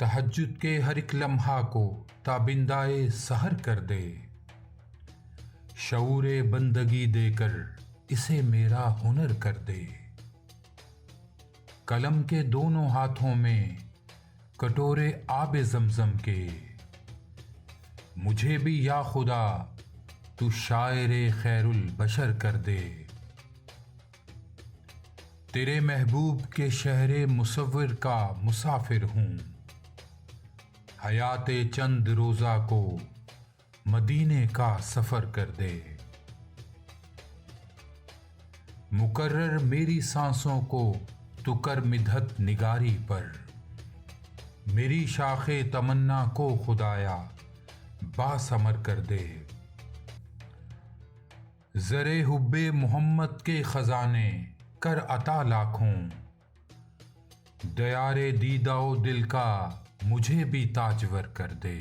تہجد کے ہر ایک لمحہ کو تابندائے سحر کر دے، شعور بندگی دے کر اسے میرا ہنر کر دے۔ قلم کے دونوں ہاتھوں میں کٹورے آب زمزم کے، مجھے بھی یا خدا تو شاعر خیر البشر کر دے۔ تیرے محبوب کے شہر مصور کا مسافر ہوں، حیات چند روزہ کو مدینے کا سفر کر دے۔ مقرر میری سانسوں کو تو کر مدحت نگاری پر، میری شاخ تمنا کو خدایا باثمر کر دے۔ زر حب محمد کے خزانے کر عطا لاکھوں، دیار دیدہ و دل کا مجھے بھی تاجور کر دے۔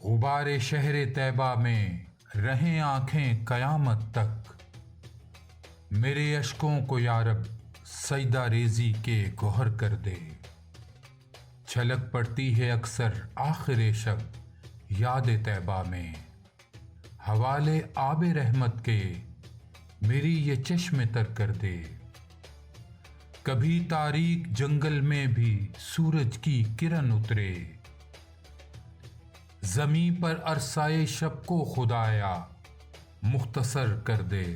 غبار شہر طیبہ میں رہیں آنکھیں قیامت تک، میرے اشکوں کو یا رب سجدہ ریزی کے گوہر کر دے۔ چھلک پڑتی ہے اکثر آخر شب یاد طیبہ میں، حوالے آب رحمت کے میری یہ چشم تر کر دے۔ کبھی تاریک جنگل میں بھی سورج کی کرن اترے، زمیں پر عرصۂ شب کو خدایا مختصر کر دے۔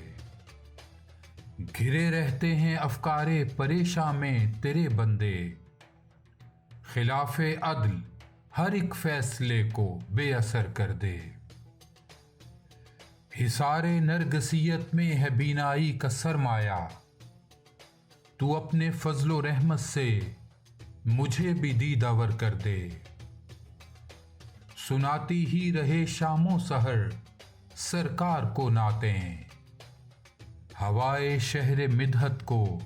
گھرے رہتے ہیں افکار پریشاں میں تیرے بندے، خلاف عدل ہر ایک فیصلے کو بے اثر کر دے۔ حصار نرگسیت میں ہے بینائی کا سرمایہ، تو اپنے فضل و رحمت سے مجھے بھی دیدہ کر دے۔ سناتی ہی رہے شام و سحر سرکار کو نعتیں، ہوائے شہر مدحت کو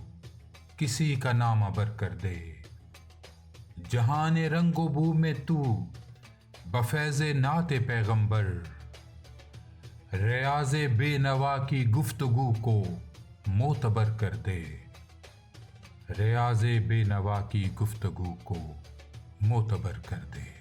کسی کا نام بر کر دے۔ جہان رنگ و بو میں تو بفیض نعت پیغمبر، ریاض بے نوا کی گفتگو کو معتبر کر دے۔ ریاض بے نوا کی گفتگو کو معتبر کر دے۔